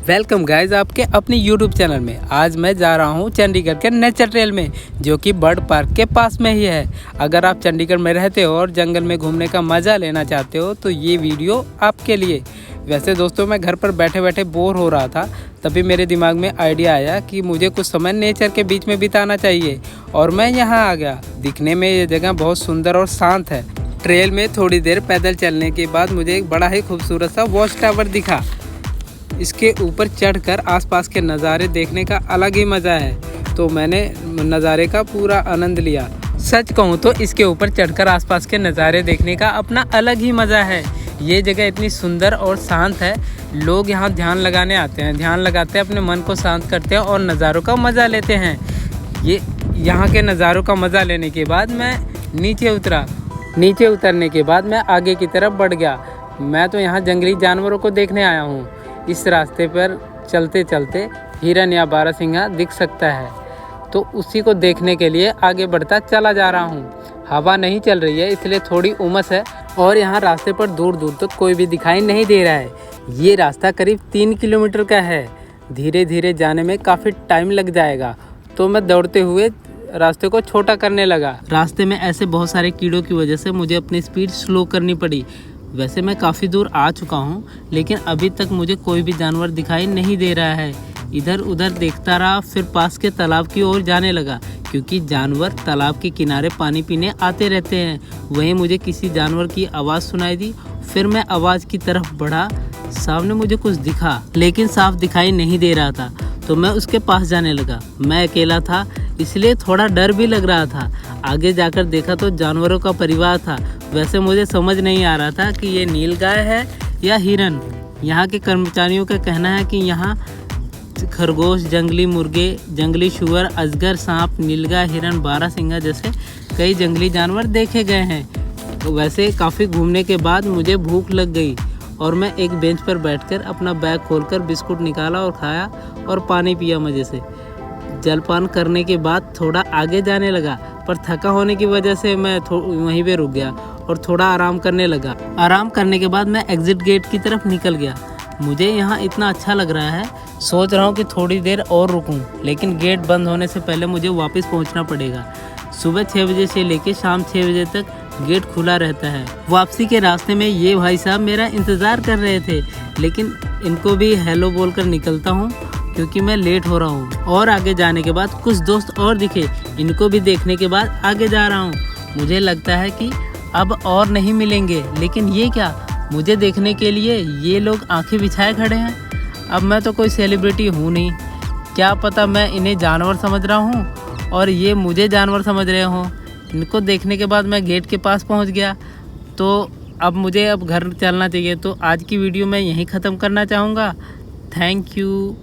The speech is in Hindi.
वेलकम गाइज आपके अपनी यूट्यूब चैनल में। आज मैं जा रहा हूँ चंडीगढ़ के नेचर ट्रेल में, जो कि बर्ड पार्क के पास में ही है। अगर आप चंडीगढ़ में रहते हो और जंगल में घूमने का मज़ा लेना चाहते हो तो ये वीडियो आपके लिए। वैसे दोस्तों, मैं घर पर बैठे बैठे बोर हो रहा था, तभी मेरे दिमाग में आइडिया आया कि मुझे कुछ समय नेचर के बीच में बिताना चाहिए और मैं यहाँ आ गया। दिखने में ये जगह बहुत सुंदर और शांत है। ट्रेल में थोड़ी देर पैदल चलने के बाद मुझे एक बड़ा ही खूबसूरत सा वॉच टावर दिखा। इसके ऊपर चढ़कर आसपास के नज़ारे देखने का अलग ही मज़ा है, तो मैंने नज़ारे का पूरा आनंद लिया। सच कहूँ तो इसके ऊपर चढ़कर आसपास के नज़ारे देखने का अपना अलग ही मज़ा है। ये जगह इतनी सुंदर और शांत है। लोग यहाँ ध्यान लगाने आते हैं, ध्यान लगाते हैं, अपने मन को शांत करते हैं और नज़ारों का मज़ा लेते हैं। ये यहाँ के नज़ारों का मज़ा लेने के बाद मैं नीचे उतरा। नीचे उतरने के बाद मैं आगे की तरफ बढ़ गया। मैं तो यहाँ जंगली जानवरों को देखने आया हूँ। इस रास्ते पर चलते चलते हिरन या बारहसिंगा दिख सकता है, तो उसी को देखने के लिए आगे बढ़ता चला जा रहा हूँ। हवा नहीं चल रही है, इसलिए थोड़ी उमस है और यहाँ रास्ते पर दूर दूर तक कोई भी दिखाई नहीं दे रहा है। ये रास्ता करीब 3 किलोमीटर का है। धीरे धीरे जाने में काफ़ी टाइम लग जाएगा, तो मैं दौड़ते हुए रास्ते को छोटा करने लगा। रास्ते में ऐसे बहुत सारे कीड़ों की वजह से मुझे अपनी स्पीड स्लो करनी पड़ी। वैसे मैं काफ़ी दूर आ चुका हूँ, लेकिन अभी तक मुझे कोई भी जानवर दिखाई नहीं दे रहा है। इधर उधर देखता रहा, फिर पास के तालाब की ओर जाने लगा, क्योंकि जानवर तालाब के किनारे पानी पीने आते रहते हैं। वहीं मुझे किसी जानवर की आवाज़ सुनाई दी। फिर मैं आवाज़ की तरफ बढ़ा। सामने मुझे कुछ दिखा, लेकिन साफ दिखाई नहीं दे रहा था, तो मैं उसके पास जाने लगा। मैं अकेला था, इसलिए थोड़ा डर भी लग रहा था। आगे जाकर देखा तो जानवरों का परिवार था। वैसे मुझे समझ नहीं आ रहा था कि ये नीलगाय है या हिरन। यहाँ के कर्मचारियों का कहना है कि यहाँ खरगोश, जंगली मुर्गे, जंगली शुअर, अजगर, सांप, नीलगाय, हिरन, बारहसिंगा जैसे कई जंगली जानवर देखे गए हैं। तो वैसे काफ़ी घूमने के बाद मुझे भूख लग गई और मैं एक बेंच पर बैठकर अपना बैग खोलकर बिस्कुट निकाला और खाया और पानी पिया मज़े से। जलपान करने के बाद थोड़ा आगे जाने लगा, पर थका होने की वजह से मैं वहीं पे रुक गया और थोड़ा आराम करने लगा। आराम करने के बाद मैं एग्ज़िट गेट की तरफ निकल गया। मुझे यहाँ इतना अच्छा लग रहा है, सोच रहा हूँ कि थोड़ी देर और रुकूँ, लेकिन गेट बंद होने से पहले मुझे वापस पहुँचना पड़ेगा। सुबह 6 बजे से लेकर शाम 6 बजे तक गेट खुला रहता है। वापसी के रास्ते में ये भाई साहब मेरा इंतज़ार कर रहे थे, लेकिन इनको भी हेलो बोलकर निकलता हूँ क्योंकि मैं लेट हो रहा हूँ। और आगे जाने के बाद कुछ दोस्त और दिखे, इनको भी देखने के बाद आगे जा रहा हूँ। मुझे लगता है कि अब और नहीं मिलेंगे, लेकिन ये क्या, मुझे देखने के लिए ये लोग आंखें बिछाए खड़े हैं। अब मैं तो कोई सेलिब्रिटी हूँ नहीं, क्या पता मैं इन्हें जानवर समझ रहा हूँ और ये मुझे जानवर समझ रहे हों। इनको देखने के बाद मैं गेट के पास पहुँच गया, तो अब मुझे घर चलना चाहिए। तो आज की वीडियो मैं यहीं ख़त्म करना चाहूँगा। Thank you.